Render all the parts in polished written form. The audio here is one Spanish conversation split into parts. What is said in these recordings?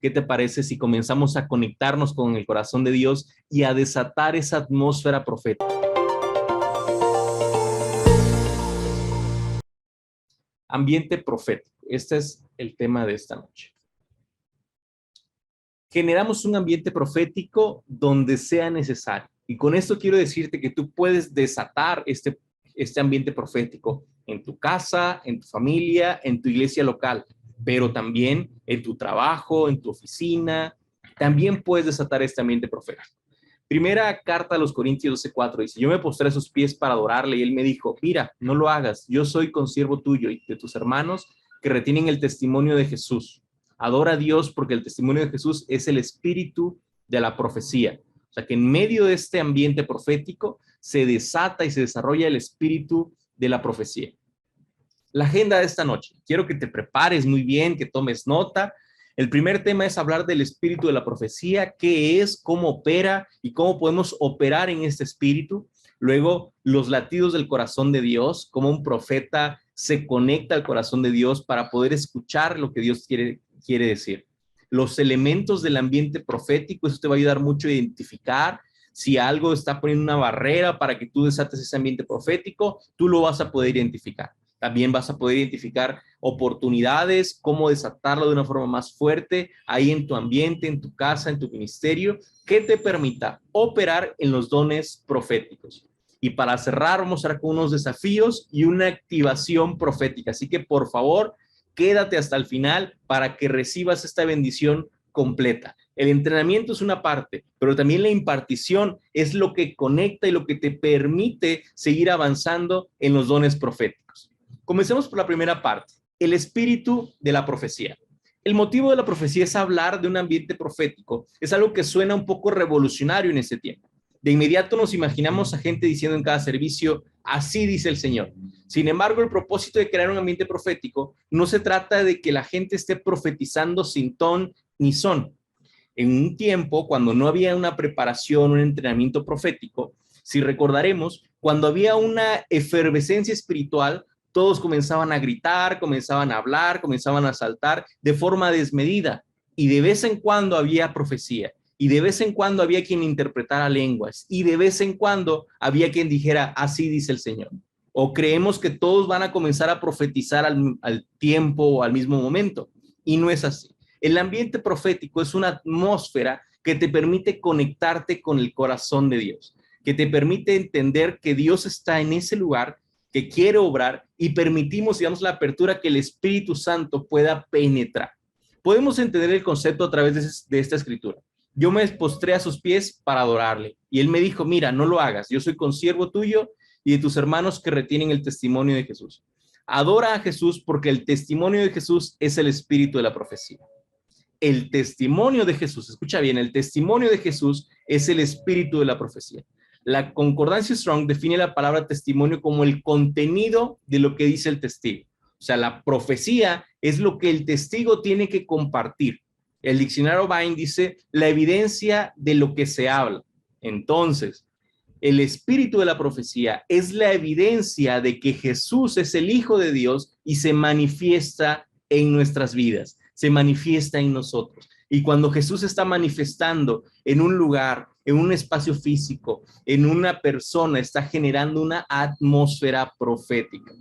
¿Qué te parece si comenzamos a conectarnos con el corazón de Dios y a desatar esa atmósfera profética? Ambiente profético. Este es el tema de esta noche. Generamos un ambiente profético donde sea necesario. Y con esto quiero decirte que tú puedes desatar este ambiente profético en tu casa, en tu familia, en tu iglesia local, pero también en tu trabajo, en tu oficina. También puedes desatar este ambiente profético. Primera carta a los Corintios 12:4 dice, yo me postré a sus pies para adorarle y él me dijo, mira, no lo hagas, yo soy consiervo tuyo y de tus hermanos que retienen el testimonio de Jesús. Adora a Dios porque el testimonio de Jesús es el espíritu de la profecía. O sea que en medio de este ambiente profético se desata y se desarrolla el espíritu de la profecía. La agenda de esta noche. Quiero que te prepares muy bien, que tomes nota. El primer tema es hablar del espíritu de la profecía, qué es, cómo opera y cómo podemos operar en este espíritu. Luego, los latidos del corazón de Dios, cómo un profeta se conecta al corazón de Dios para poder escuchar lo que Dios quiere decir. Los elementos del ambiente profético, eso te va a ayudar mucho a identificar si algo está poniendo una barrera para que tú desates ese ambiente profético, tú lo vas a poder identificar. También vas a poder identificar oportunidades, cómo desatarlo de una forma más fuerte ahí en tu ambiente, en tu casa, en tu ministerio, que te permita operar en los dones proféticos. Y para cerrar, vamos a ver con unos desafíos y una activación profética. Así que, por favor, quédate hasta el final para que recibas esta bendición completa. El entrenamiento es una parte, pero también la impartición es lo que conecta y lo que te permite seguir avanzando en los dones proféticos. Comencemos por la primera parte, el espíritu de la profecía. El motivo de la profecía es hablar de un ambiente profético. Es algo que suena un poco revolucionario en ese tiempo. De inmediato nos imaginamos a gente diciendo en cada servicio, así dice el Señor. Sin embargo, el propósito de crear un ambiente profético no se trata de que la gente esté profetizando sin ton ni son. En un tiempo, cuando no había una preparación, un entrenamiento profético, si recordaremos, cuando había una efervescencia espiritual, todos comenzaban a gritar, comenzaban a hablar, comenzaban a saltar de forma desmedida. Y de vez en cuando había profecía. Y de vez en cuando había quien interpretara lenguas. Y de vez en cuando había quien dijera, así dice el Señor. O creemos que todos van a comenzar a profetizar al tiempo o al mismo momento. Y no es así. El ambiente profético es una atmósfera que te permite conectarte con el corazón de Dios, que te permite entender que Dios está en ese lugar, que quiere obrar y permitimos, digamos, la apertura que el Espíritu Santo pueda penetrar. Podemos entender el concepto a través de esta escritura. Yo me postré a sus pies para adorarle y él me dijo, mira, no lo hagas, yo soy consiervo tuyo y de tus hermanos que retienen el testimonio de Jesús. Adora a Jesús porque el testimonio de Jesús es el espíritu de la profecía. El testimonio de Jesús, escucha bien, el testimonio de Jesús es el espíritu de la profecía. La concordancia Strong define la palabra testimonio como el contenido de lo que dice el testigo. O sea, la profecía es lo que el testigo tiene que compartir. El diccionario Vine dice la evidencia de lo que se habla. Entonces, el espíritu de la profecía es la evidencia de que Jesús es el Hijo de Dios y se manifiesta en nuestras vidas, se manifiesta en nosotros. Y cuando Jesús está manifestando en un lugar, en un espacio físico, en una persona, está generando una atmósfera profética.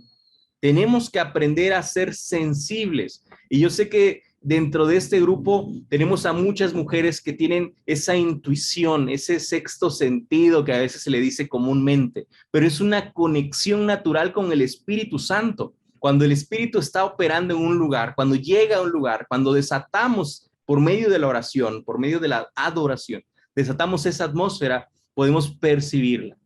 Tenemos que aprender a ser sensibles. Y yo sé que dentro de este grupo tenemos a muchas mujeres que tienen esa intuición, ese sexto sentido que a veces se le dice comúnmente, pero es una conexión natural con el Espíritu Santo. Cuando el Espíritu está operando en un lugar, cuando llega a un lugar, cuando desatamos por medio de la oración, por medio de la adoración, desatamos esa atmósfera, podemos percibirla.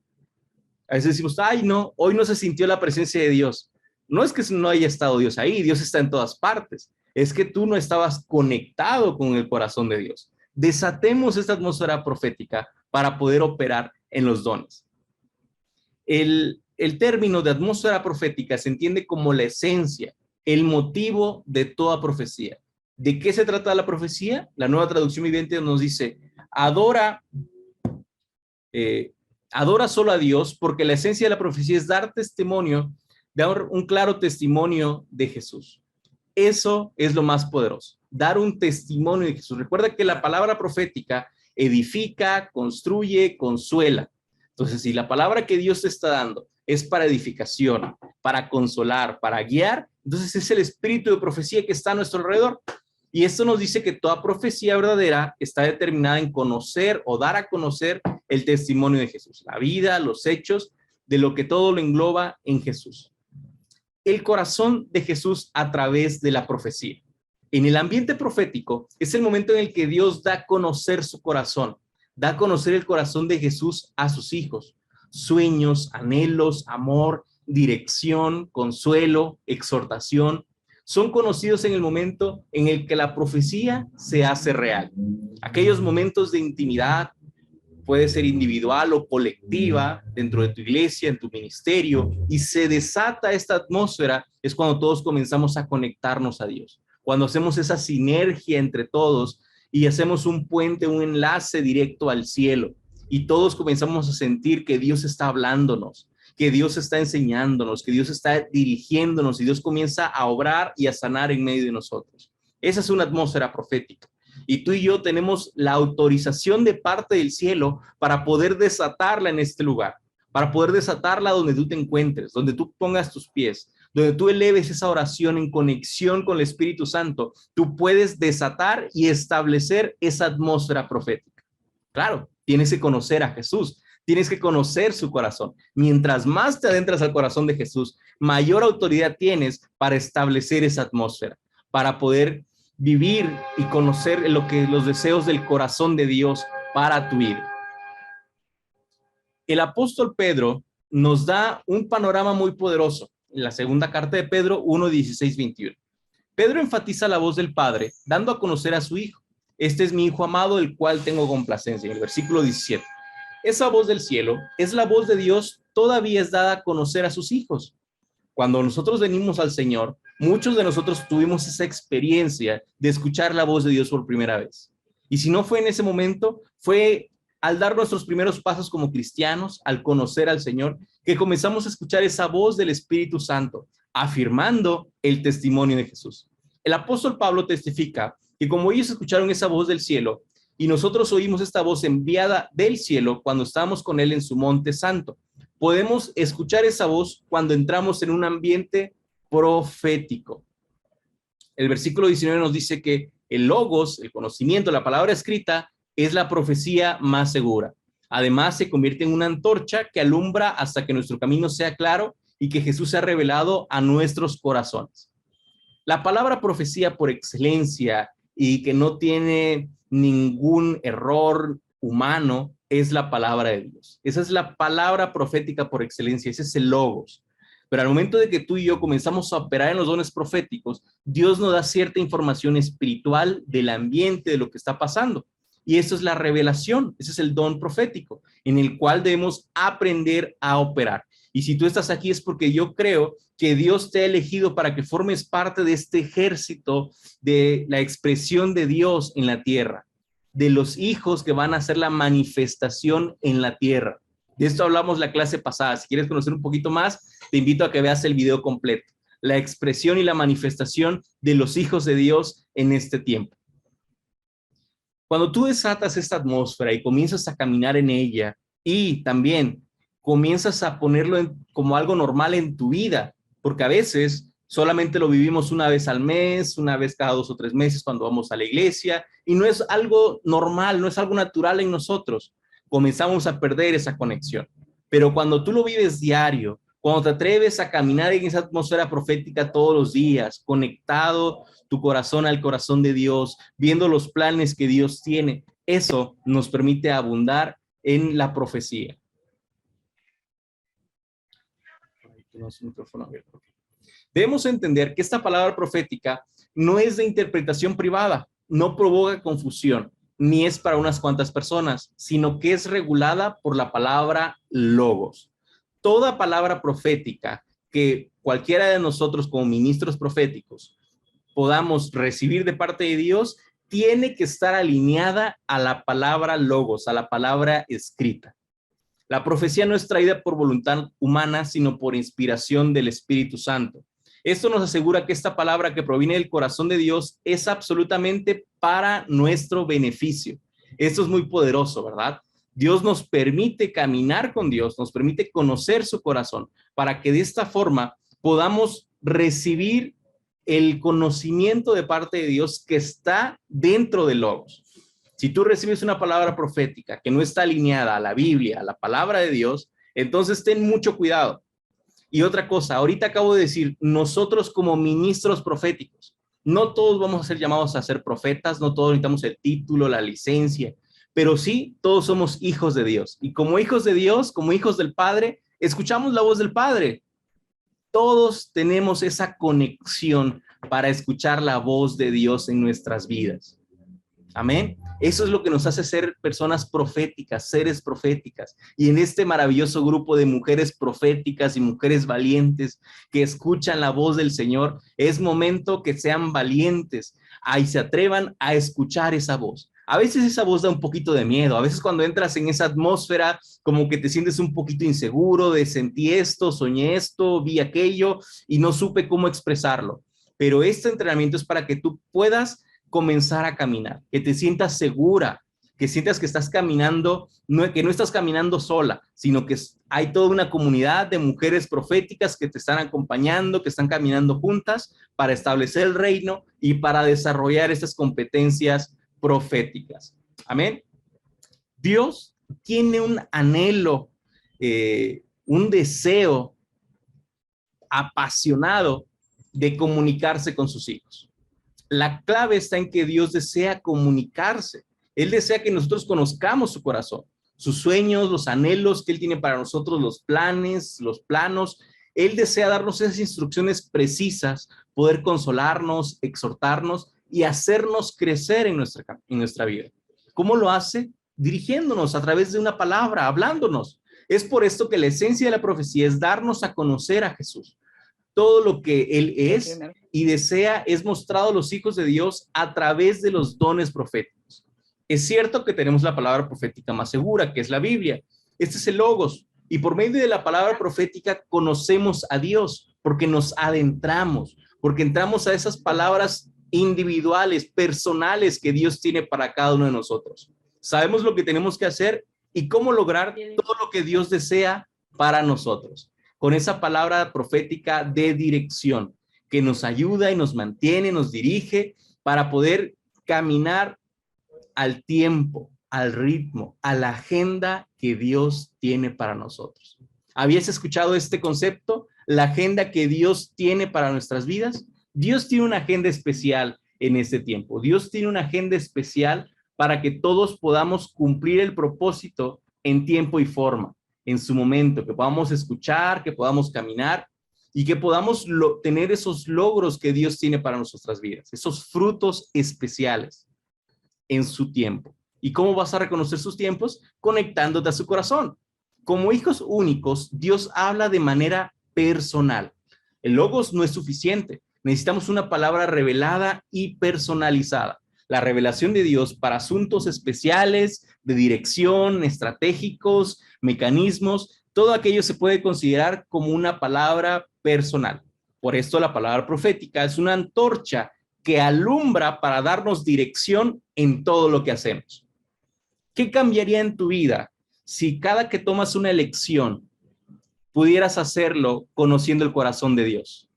A veces decimos, ay, no, hoy no se sintió la presencia de Dios. No es que no haya estado Dios ahí, Dios está en todas partes. Es que tú no estabas conectado con el corazón de Dios. Desatemos esta atmósfera profética para poder operar en los dones. El término de atmósfera profética se entiende como la esencia, el motivo de toda profecía. ¿De qué se trata la profecía? La Nueva Traducción Viviente nos dice, adora solo a Dios, porque la esencia de la profecía es dar testimonio, dar un claro testimonio de Jesús. Eso es lo más poderoso, dar un testimonio de Jesús. Recuerda que la palabra profética edifica, construye, consuela. Entonces, si la palabra que Dios te está dando es para edificación, para consolar, para guiar, entonces es el espíritu de profecía que está a nuestro alrededor. Y esto nos dice que toda profecía verdadera está determinada en conocer o dar a conocer el testimonio de Jesús, la vida, los hechos, de lo que todo lo engloba en Jesús. El corazón de Jesús a través de la profecía. En el ambiente profético es el momento en el que Dios da a conocer su corazón, da a conocer el corazón de Jesús a sus hijos, sueños, anhelos, amor, dirección, consuelo, exhortación, son conocidos en el momento en el que la profecía se hace real. Aquellos momentos de intimidad, puede ser individual o colectiva, dentro de tu iglesia, en tu ministerio, y se desata esta atmósfera, es cuando todos comenzamos a conectarnos a Dios. Cuando hacemos esa sinergia entre todos y hacemos un puente, un enlace directo al cielo, y todos comenzamos a sentir que Dios está hablándonos, que Dios está enseñándonos, que Dios está dirigiéndonos y Dios comienza a obrar y a sanar en medio de nosotros. Esa es una atmósfera profética. Y tú y yo tenemos la autorización de parte del cielo para poder desatarla en este lugar, para poder desatarla donde tú te encuentres, donde tú pongas tus pies, donde tú eleves esa oración en conexión con el Espíritu Santo. Tú puedes desatar y establecer esa atmósfera profética. Claro, tienes que conocer a Jesús, tienes que conocer su corazón. Mientras más te adentras al corazón de Jesús, mayor autoridad tienes para establecer esa atmósfera, para poder vivir y conocer los deseos del corazón de Dios para tu vida. El apóstol Pedro nos da un panorama muy poderoso en la segunda carta de Pedro 1:16-21. Pedro enfatiza la voz del Padre, dando a conocer a su Hijo. Este es mi Hijo amado, el cual tengo complacencia. En el versículo 17. Esa voz del cielo es la voz de Dios, todavía es dada a conocer a sus hijos. Cuando nosotros venimos al Señor, muchos de nosotros tuvimos esa experiencia de escuchar la voz de Dios por primera vez. Y si no fue en ese momento, fue al dar nuestros primeros pasos como cristianos, al conocer al Señor, que comenzamos a escuchar esa voz del Espíritu Santo, afirmando el testimonio de Jesús. El apóstol Pablo testifica que como ellos escucharon esa voz del cielo, y nosotros oímos esta voz enviada del cielo cuando estábamos con él en su monte santo, podemos escuchar esa voz cuando entramos en un ambiente profético. El versículo 19 nos dice que el logos, el conocimiento, la palabra escrita, es la profecía más segura. Además, se convierte en una antorcha que alumbra hasta que nuestro camino sea claro y que Jesús sea revelado a nuestros corazones. La palabra profecía por excelencia y que no tiene ningún error humano es la palabra de Dios. Esa es la palabra profética por excelencia, ese es el logos. Pero al momento de que tú y yo comenzamos a operar en los dones proféticos, Dios nos da cierta información espiritual del ambiente, de lo que está pasando. Y eso es la revelación, ese es el don profético, en el cual debemos aprender a operar. Y si tú estás aquí es porque yo creo que Dios te ha elegido para que formes parte de este ejército de la expresión de Dios en la tierra, de los hijos que van a hacer la manifestación en la tierra. De esto hablamos la clase pasada. Si quieres conocer un poquito más, te invito a que veas el video completo. La expresión y la manifestación de los hijos de Dios en este tiempo. Cuando tú desatas esta atmósfera y comienzas a caminar en ella y también comienzas a ponerlo como algo normal en tu vida, porque a veces solamente lo vivimos una vez al mes, una vez cada 2 o 3 meses cuando vamos a la iglesia, y no es algo normal, no es algo natural en nosotros. Comenzamos a perder esa conexión. Pero cuando tú lo vives diario, cuando te atreves a caminar en esa atmósfera profética todos los días, conectado tu corazón al corazón de Dios, viendo los planes que Dios tiene, eso nos permite abundar en la profecía. Debemos entender que esta palabra profética no es de interpretación privada, no provoca confusión, ni es para unas cuantas personas, sino que es regulada por la palabra logos. Toda palabra profética que cualquiera de nosotros como ministros proféticos podamos recibir de parte de Dios, tiene que estar alineada a la palabra logos, a la palabra escrita. La profecía no es traída por voluntad humana, sino por inspiración del Espíritu Santo. Esto nos asegura que esta palabra que proviene del corazón de Dios es absolutamente para nuestro beneficio. Esto es muy poderoso, ¿verdad? Dios nos permite caminar con Dios, nos permite conocer su corazón, para que de esta forma podamos recibir el conocimiento de parte de Dios que está dentro del Logos. Si tú recibes una palabra profética que no está alineada a la Biblia, a la palabra de Dios, entonces ten mucho cuidado. Y otra cosa, ahorita acabo de decir, nosotros como ministros proféticos, no todos vamos a ser llamados a ser profetas, no todos necesitamos el título, la licencia, pero sí, todos somos hijos de Dios. Y como hijos de Dios, como hijos del Padre, escuchamos la voz del Padre. Todos tenemos esa conexión para escuchar la voz de Dios en nuestras vidas. Amén. Eso es lo que nos hace ser personas proféticas, seres proféticas. Y en este maravilloso grupo de mujeres proféticas y mujeres valientes que escuchan la voz del Señor, es momento que sean valientes y se atrevan a escuchar esa voz. A veces esa voz da un poquito de miedo. A veces cuando entras en esa atmósfera, como que te sientes un poquito inseguro de sentí esto, soñé esto, vi aquello y no supe cómo expresarlo. Pero este entrenamiento es para que tú puedas comenzar a caminar, que te sientas segura, que sientas que estás caminando, que no estás caminando sola, sino que hay toda una comunidad de mujeres proféticas que te están acompañando, que están caminando juntas para establecer el reino y para desarrollar estas competencias proféticas. Amén. Dios tiene un anhelo, un deseo apasionado de comunicarse con sus hijos. La clave está en que Dios desea comunicarse. Él desea que nosotros conozcamos su corazón, sus sueños, los anhelos que Él tiene para nosotros, los planes, los planos. Él desea darnos esas instrucciones precisas, poder consolarnos, exhortarnos y hacernos crecer en nuestra vida. ¿Cómo lo hace? Dirigiéndonos a través de una palabra, hablándonos. Es por esto que la esencia de la profecía es darnos a conocer a Jesús. Todo lo que Él es y desea es mostrado a los hijos de Dios a través de los dones proféticos. Es cierto que tenemos la palabra profética más segura, que es la Biblia. Este es el Logos. Y por medio de la palabra profética conocemos a Dios, porque nos adentramos, porque entramos a esas palabras individuales, personales que Dios tiene para cada uno de nosotros. Sabemos lo que tenemos que hacer y cómo lograr todo lo que Dios desea para nosotros. Con esa palabra profética de dirección que nos ayuda y nos mantiene, nos dirige para poder caminar al tiempo, al ritmo, a la agenda que Dios tiene para nosotros. ¿Habías escuchado este concepto? La agenda que Dios tiene para nuestras vidas. Dios tiene una agenda especial en este tiempo. Dios tiene una agenda especial para que todos podamos cumplir el propósito en tiempo y forma, en su momento, que podamos escuchar, que podamos caminar y que podamos tener esos logros que Dios tiene para nuestras vidas, esos frutos especiales en su tiempo. ¿Y cómo vas a reconocer sus tiempos? Conectándote a su corazón. Como hijos únicos, Dios habla de manera personal. El Logos no es suficiente. Necesitamos una palabra revelada y personalizada. La revelación de Dios para asuntos especiales, de dirección, estratégicos, mecanismos, todo aquello se puede considerar como una palabra personal. Por esto la palabra profética es una antorcha que alumbra para darnos dirección en todo lo que hacemos. ¿Qué cambiaría en tu vida si cada que tomas una elección pudieras hacerlo conociendo el corazón de Dios?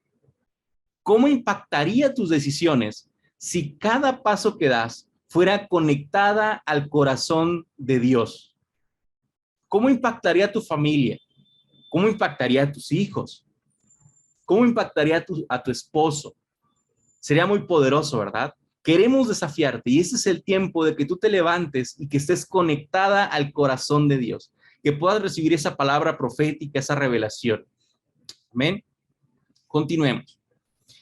¿Cómo impactaría tus decisiones si cada paso que das fuera conectada al corazón de Dios? ¿Cómo impactaría a tu familia? ¿Cómo impactaría a tus hijos? ¿Cómo impactaría a tu esposo? Sería muy poderoso, ¿verdad? Queremos desafiarte y ese es el tiempo de que tú te levantes y que estés conectada al corazón de Dios, que puedas recibir esa palabra profética, esa revelación. Amén. Continuemos.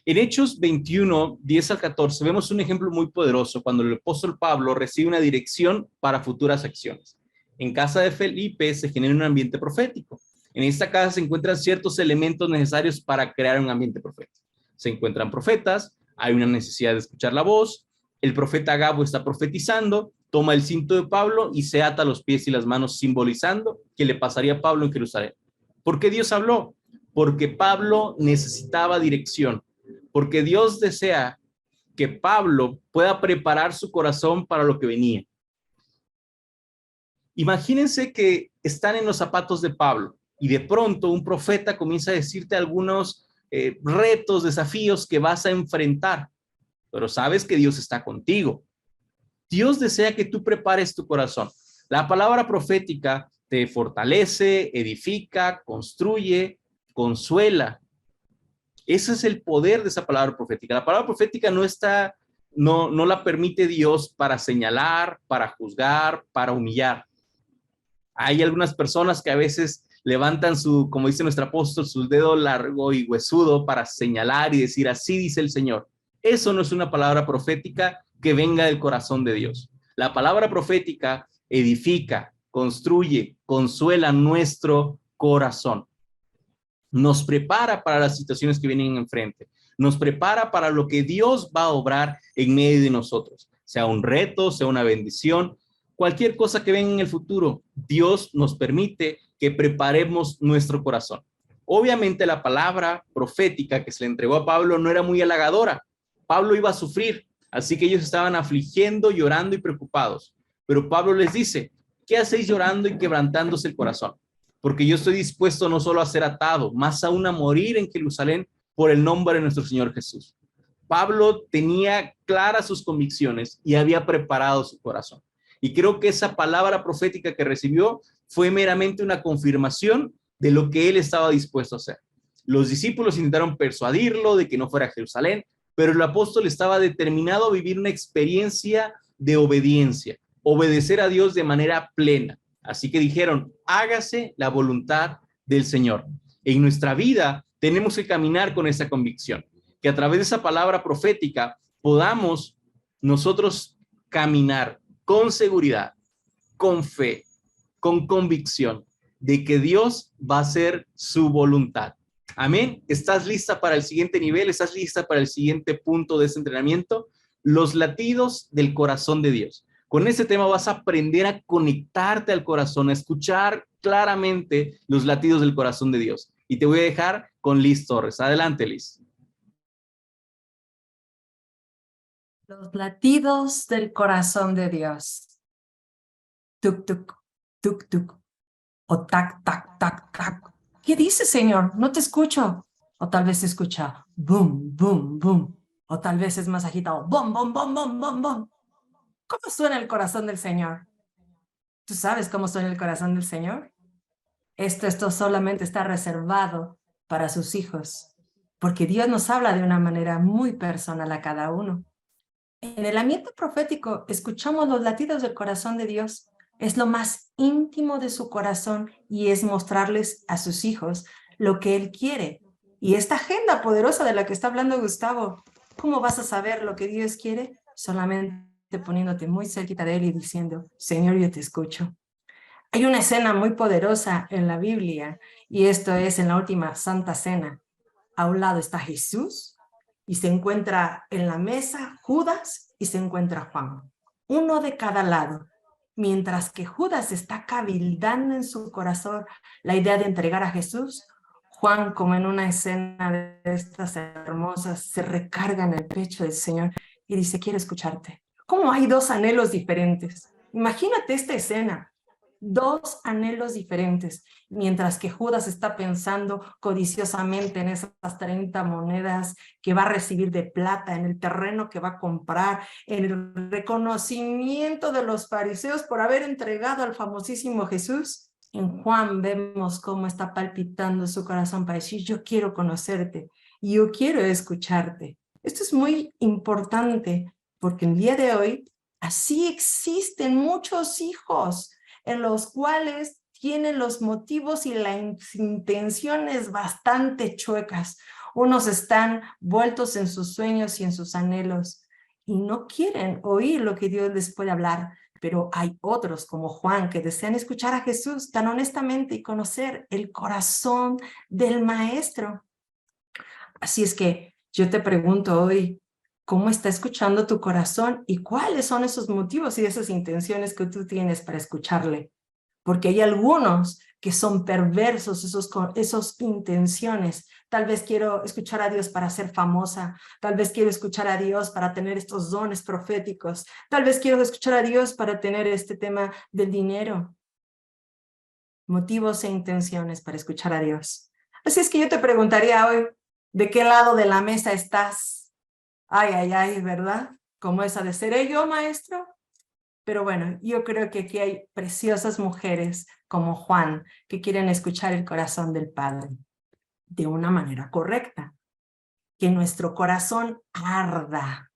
En Hechos 21, 10 al 14, vemos un ejemplo muy poderoso cuando el apóstol Pablo recibe una dirección para futuras acciones. En casa de Felipe se genera un ambiente profético. En esta casa se encuentran ciertos elementos necesarios para crear un ambiente profético. Se encuentran profetas, hay una necesidad de escuchar la voz, el profeta Agabo está profetizando, toma el cinto de Pablo y se ata los pies y las manos simbolizando que le pasaría a Pablo en Jerusalén. ¿Por qué Dios habló? porque Pablo necesitaba dirección, porque Dios desea que Pablo pueda preparar su corazón para lo que venía. Imagínense que están en los zapatos de Pablo y de pronto un profeta comienza a decirte algunos retos, desafíos que vas a enfrentar, pero sabes que Dios está contigo. Dios desea que tú prepares tu corazón. La palabra profética te fortalece, edifica, construye, consuela. Ese es el poder de esa palabra profética. La palabra profética no la permite Dios para señalar, para juzgar, para humillar. Hay algunas personas que a veces levantan como dice nuestro apóstol, su dedo largo y huesudo para señalar y decir, así dice el Señor. Eso no es una palabra profética que venga del corazón de Dios. La palabra profética edifica, construye, consuela nuestro corazón. Nos prepara para las situaciones que vienen enfrente. Nos prepara para lo que Dios va a obrar en medio de nosotros. Sea un reto, sea una bendición, cualquier cosa que venga en el futuro, Dios nos permite que preparemos nuestro corazón. Obviamente la palabra profética que se le entregó a Pablo no era muy halagadora. Pablo iba a sufrir, así que ellos estaban afligiendo, llorando y preocupados. Pero Pablo les dice, ¿qué hacéis llorando y quebrantándose el corazón? Porque yo estoy dispuesto no solo a ser atado, más aún a morir en Jerusalén por el nombre de nuestro Señor Jesús. Pablo tenía claras sus convicciones y había preparado su corazón. Y creo que esa palabra profética que recibió fue meramente una confirmación de lo que él estaba dispuesto a hacer. Los discípulos intentaron persuadirlo de que no fuera a Jerusalén, pero el apóstol estaba determinado a vivir una experiencia de obediencia, obedecer a Dios de manera plena. Así que dijeron, hágase la voluntad del Señor. En nuestra vida tenemos que caminar con esa convicción, que a través de esa palabra profética podamos nosotros caminar con seguridad, con fe, con convicción de que Dios va a hacer su voluntad. Amén. ¿Estás lista para el siguiente nivel? ¿Estás lista para el siguiente punto de este entrenamiento? Los latidos del corazón de Dios. Con este tema vas a aprender a conectarte al corazón, a escuchar claramente los latidos del corazón de Dios. Y te voy a dejar con Liz Torres. Adelante, Liz. Los latidos del corazón de Dios. Tuk, tuk, tuk, tuk. O tac, tac, tac, tac. ¿Qué dice, Señor? No te escucho. O tal vez se escucha boom, boom, boom. O tal vez es más agitado. Bom, bom, bom, bom, bom, bom. ¿Cómo suena el corazón del Señor? ¿Tú sabes cómo suena el corazón del Señor? Esto solamente está reservado para sus hijos, porque Dios nos habla de una manera muy personal a cada uno. En el ambiente profético escuchamos los latidos del corazón de Dios. Es lo más íntimo de su corazón y es mostrarles a sus hijos lo que Él quiere. Y esta agenda poderosa de la que está hablando Gustavo, ¿cómo vas a saber lo que Dios quiere? Solamente poniéndote muy cerquita de Él y diciendo, Señor, yo te escucho. Hay una escena muy poderosa en la Biblia y esto es en la última Santa Cena. A un lado está Jesús y se encuentra en la mesa Judas y se encuentra Juan. Uno de cada lado. Mientras que Judas está cabildando en su corazón la idea de entregar a Jesús, Juan, como en una escena de estas hermosas, se recarga en el pecho del Señor y dice, quiero escucharte. ¿Cómo hay dos anhelos diferentes? Imagínate esta escena. Dos anhelos diferentes, mientras que Judas está pensando codiciosamente en esas 30 monedas que va a recibir de plata, en el terreno que va a comprar, en el reconocimiento de los fariseos por haber entregado al famosísimo Jesús. En Juan vemos cómo está palpitando su corazón para decir, yo quiero conocerte, y yo quiero escucharte. Esto es muy importante, porque el día de hoy así existen muchos hijos en los cuales tienen los motivos y las intenciones bastante chuecas. Unos están vueltos en sus sueños y en sus anhelos y no quieren oír lo que Dios les puede hablar, pero hay otros como Juan que desean escuchar a Jesús tan honestamente y conocer el corazón del Maestro. Así es que yo te pregunto hoy, ¿cómo está escuchando tu corazón y cuáles son esos motivos y esas intenciones que tú tienes para escucharle? porque hay algunos que son perversos, esos intenciones. Tal vez quiero escuchar a Dios para ser famosa, tal vez quiero escuchar a Dios para tener estos dones proféticos, tal vez quiero escuchar a Dios para tener este tema del dinero. Motivos e intenciones para escuchar a Dios. Así es que yo te preguntaría hoy, ¿de qué lado de la mesa estás? Ay, ay, ay, ¿verdad? ¿Cómo esa de seré yo, maestro? Pero bueno, yo creo que aquí hay preciosas mujeres como Juan que quieren escuchar el corazón del Padre de una manera correcta. Que nuestro corazón arda.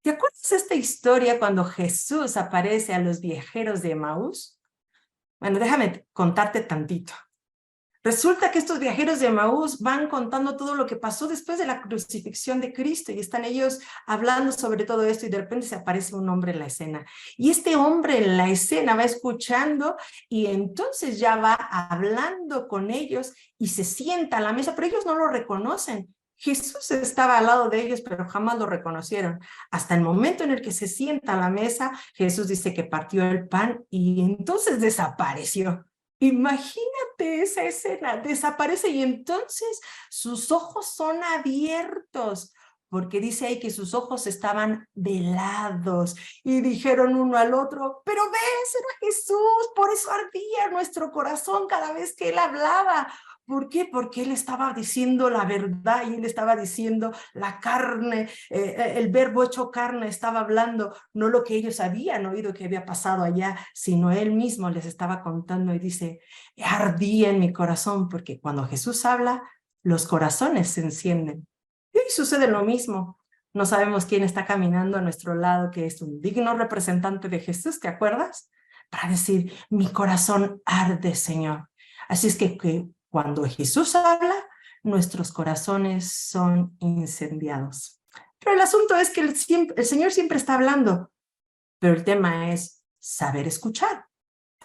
¿Te acuerdas de esta historia cuando Jesús aparece a los viajeros de Emaús? Bueno, déjame contarte tantito. Resulta que estos viajeros de Emaús van contando todo lo que pasó después de la crucifixión de Cristo y están ellos hablando sobre todo esto y de repente se aparece un hombre en la escena. Y este hombre en la escena va escuchando y entonces ya va hablando con ellos y se sienta a la mesa, pero ellos no lo reconocen. Jesús estaba al lado de ellos, pero jamás lo reconocieron. Hasta el momento en el que se sienta a la mesa, Jesús dice que partió el pan y entonces desapareció. Imagínate esa escena, desaparece y entonces sus ojos son abiertos, porque dice ahí que sus ojos estaban velados y dijeron uno al otro, pero ves, era Jesús, por eso ardía nuestro corazón cada vez que él hablaba. ¿Por qué? Porque él estaba diciendo la verdad y él estaba diciendo la carne, el verbo hecho carne estaba hablando, no lo que ellos habían oído que había pasado allá, sino él mismo les estaba contando y dice, ardía en mi corazón, porque cuando Jesús habla, los corazones se encienden. Y hoy sucede lo mismo. No sabemos quién está caminando a nuestro lado, que es un digno representante de Jesús, ¿te acuerdas? Para decir, mi corazón arde, Señor. Así es que cuando Jesús habla, nuestros corazones son incendiados. Pero el asunto es que el Señor siempre está hablando, pero el tema es saber escuchar,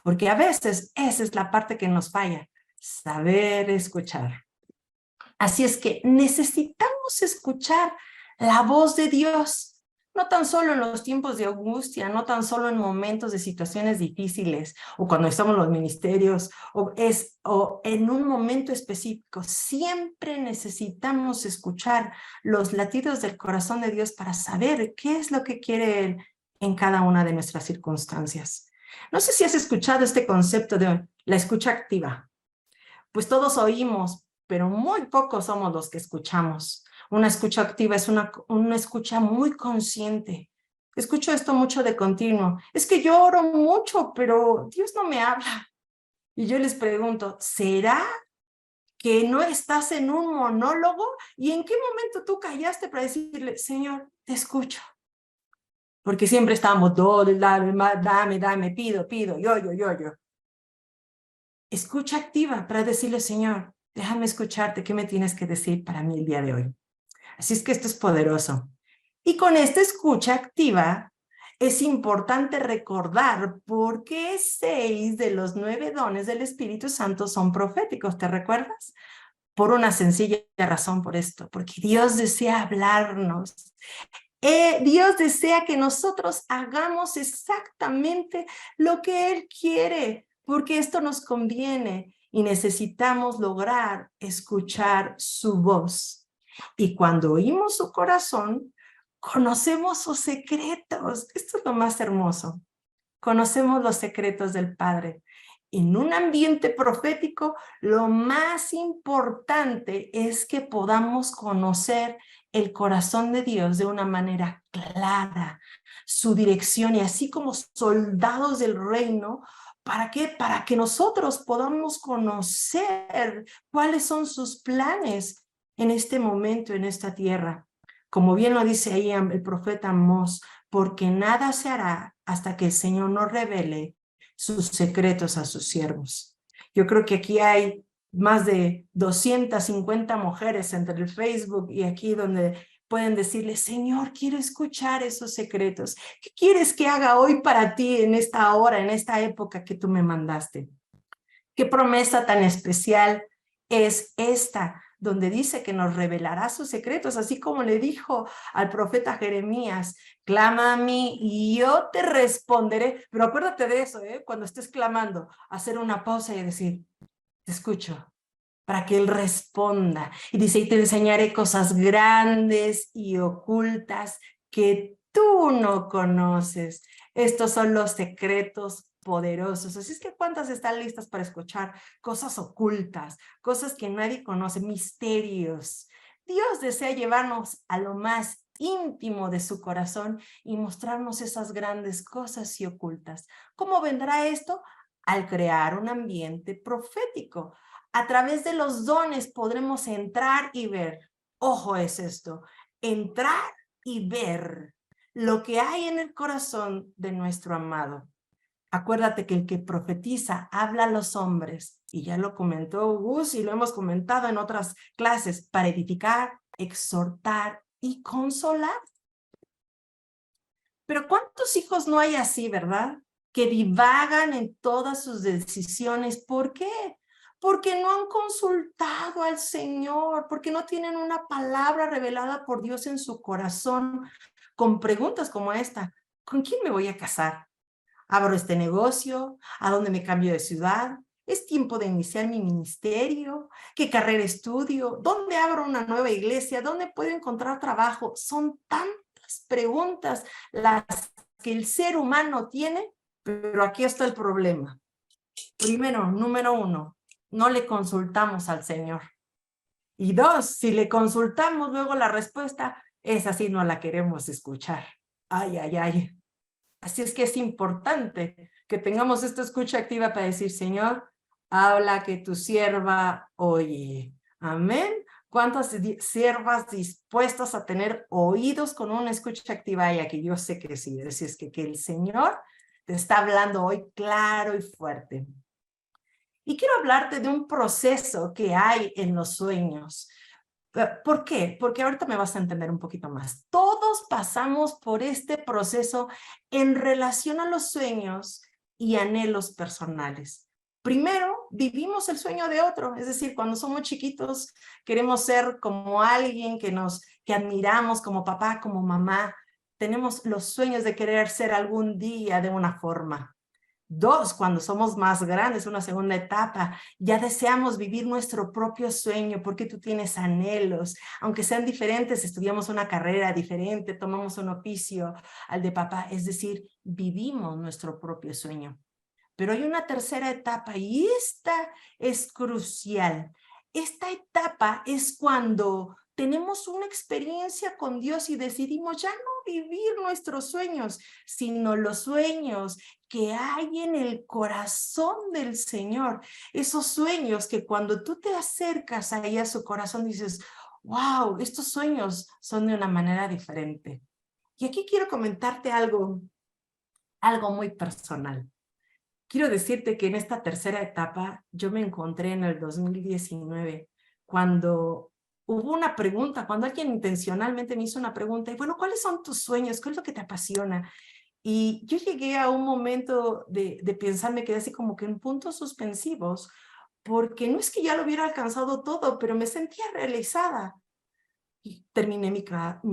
porque a veces esa es la parte que nos falla, saber escuchar. Así es que necesitamos escuchar la voz de Dios, no tan solo en los tiempos de angustia, no tan solo en momentos de situaciones difíciles o cuando estamos en los ministerios o en un momento específico. Siempre necesitamos escuchar los latidos del corazón de Dios para saber qué es lo que quiere Él en cada una de nuestras circunstancias. No sé si has escuchado este concepto de la escucha activa. Pues todos oímos, pero muy pocos somos los que escuchamos. Una escucha activa es una escucha muy consciente. Escucho esto mucho de continuo. Es que yo oro mucho, pero Dios no me habla. Y yo les pregunto, ¿será que no estás en un monólogo? ¿Y en qué momento tú callaste para decirle, Señor, te escucho? Porque siempre estamos, dame, pido, yo. Escucha activa para decirle, Señor, déjame escucharte, ¿qué me tienes que decir para mí el día de hoy? Así es que esto es poderoso. Y con esta escucha activa, es importante recordar por qué 6 de los 9 dones del Espíritu Santo son proféticos, ¿te recuerdas? Por una sencilla razón por esto, porque Dios desea hablarnos. Dios desea que nosotros hagamos exactamente lo que Él quiere, porque esto nos conviene y necesitamos lograr escuchar su voz. Y cuando oímos su corazón, conocemos sus secretos. Esto es lo más hermoso. Conocemos los secretos del Padre. En un ambiente profético, lo más importante es que podamos conocer el corazón de Dios de una manera clara, su dirección, y así como soldados del reino, ¿para qué? Para que nosotros podamos conocer cuáles son sus planes en este momento, en esta tierra. Como bien lo dice ahí el profeta Amós, porque nada se hará hasta que el Señor nos revele sus secretos a sus siervos. Yo creo que aquí hay más de 250 mujeres entre el Facebook y aquí donde pueden decirle, Señor, quiero escuchar esos secretos. ¿Qué quieres que haga hoy para ti en esta hora, en esta época que tú me mandaste? ¿Qué promesa tan especial es esta donde dice que nos revelará sus secretos, así como le dijo al profeta Jeremías, clama a mí y yo te responderé. Pero acuérdate de eso, cuando estés clamando, hacer una pausa y decir, te escucho, para que Él responda. Y dice, y te enseñaré cosas grandes y ocultas que tú no conoces. Estos son los secretos poderosos. Así es que ¿cuántas están listas para escuchar cosas ocultas, cosas que nadie conoce, misterios? Dios desea llevarnos a lo más íntimo de su corazón y mostrarnos esas grandes cosas y ocultas. ¿Cómo vendrá esto? Al crear un ambiente profético. A través de los dones podremos entrar y ver. Ojo es esto, entrar y ver lo que hay en el corazón de nuestro amado. Acuérdate que el que profetiza habla a los hombres, y ya lo comentó Gus y lo hemos comentado en otras clases, para edificar, exhortar y consolar. Pero ¿cuántos hijos no hay así, verdad? Que divagan en todas sus decisiones. ¿Por qué? Porque no han consultado al Señor, porque no tienen una palabra revelada por Dios en su corazón, con preguntas como esta. ¿Con quién me voy a casar? ¿Abro este negocio? ¿A dónde me cambio de ciudad? ¿Es tiempo de iniciar mi ministerio? ¿Qué carrera estudio? ¿Dónde abro una nueva iglesia? ¿Dónde puedo encontrar trabajo? Son tantas preguntas las que el ser humano tiene, pero aquí está el problema. Primero, número uno, no le consultamos al Señor. Y dos, si le consultamos, luego la respuesta es así, no la queremos escuchar. Ay, ay, ay. Así es que es importante que tengamos esta escucha activa para decir, Señor, habla que tu sierva oye. Amén. ¿Cuántas siervas dispuestas a tener oídos con una escucha activa hay aquí? Yo sé que sí. Así es que el Señor te está hablando hoy claro y fuerte. Y quiero hablarte de un proceso que hay en los sueños. ¿Por qué? Porque ahorita me vas a entender un poquito más. Todos pasamos por este proceso en relación a los sueños y anhelos personales. Primero, vivimos el sueño de otro, es decir, cuando somos chiquitos queremos ser como alguien que admiramos, como papá, como mamá. Tenemos los sueños de querer ser algún día de una forma. Dos, cuando somos más grandes, una segunda etapa, ya deseamos vivir nuestro propio sueño porque tú tienes anhelos, aunque sean diferentes, estudiamos una carrera diferente, tomamos un oficio al de papá, es decir, vivimos nuestro propio sueño. Pero hay una tercera etapa y esta es crucial. Esta etapa es cuando tenemos una experiencia con Dios y decidimos ya no vivir nuestros sueños, sino los sueños que hay en el corazón del Señor. Esos sueños que cuando tú te acercas ahí a su corazón dices, wow, estos sueños son de una manera diferente. Y aquí quiero comentarte algo muy personal. Quiero decirte que en esta tercera etapa yo me encontré en el 2019 cuando hubo una pregunta, cuando alguien intencionalmente me hizo una pregunta y bueno, ¿cuáles son tus sueños? ¿Qué es lo que te apasiona? Y yo llegué a un momento de pensar, me quedé así como que en puntos suspensivos, porque no es que ya lo hubiera alcanzado todo, pero me sentía realizada. Y terminé mi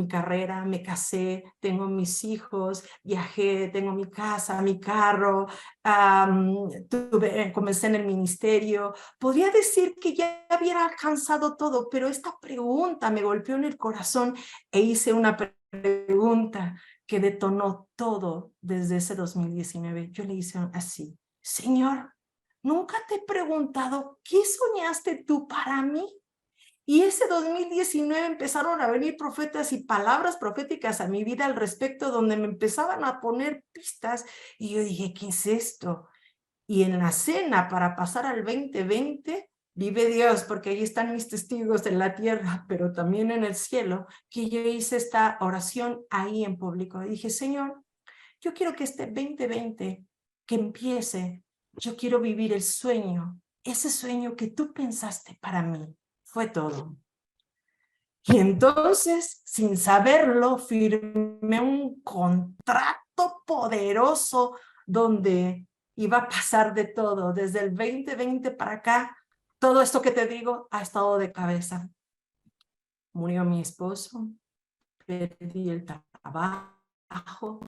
carrera, me casé, tengo mis hijos, viajé, tengo mi casa, mi carro, comencé en el ministerio. Podría decir que ya hubiera alcanzado todo, pero esta pregunta me golpeó en el corazón e hice una pregunta que detonó todo desde ese 2019. Yo le hice así, Señor, ¿nunca te he preguntado qué soñaste tú para mí? Y ese 2019 empezaron a venir profetas y palabras proféticas a mi vida al respecto, donde me empezaban a poner pistas y yo dije, ¿qué es esto? Y en la cena para pasar al 2020, vive Dios, porque ahí están mis testigos en la tierra, pero también en el cielo, que yo hice esta oración ahí en público. Y dije, Señor, yo quiero que este 2020 que empiece, yo quiero vivir el sueño, ese sueño que tú pensaste para mí. Fue todo. Y entonces, sin saberlo, firmé un contrato poderoso donde iba a pasar de todo. Desde el 2020 para acá, todo esto que te digo ha estado de cabeza. murió mi esposo, perdí el trabajo,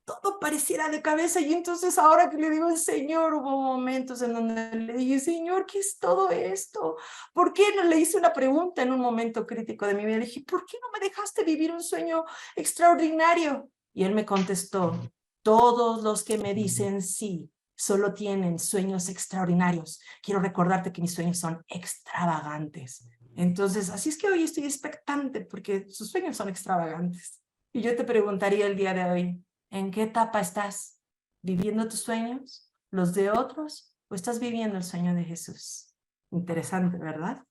todo pareciera de cabeza. Y entonces ahora que le digo al Señor, hubo momentos en donde le dije, Señor, ¿qué es todo esto? ¿Por qué no? Le hice una pregunta en un momento crítico de mi vida. Le dije, ¿por qué no me dejaste vivir un sueño extraordinario? Y Él me contestó, todos los que me dicen sí, solo tienen sueños extraordinarios. Quiero recordarte que mis sueños son extravagantes. Entonces, así es que hoy estoy expectante porque sus sueños son extravagantes. Y yo te preguntaría el día de hoy, ¿en qué etapa estás? ¿Viviendo tus sueños? ¿Los de otros? ¿O estás viviendo el sueño de Jesús? Interesante, ¿verdad?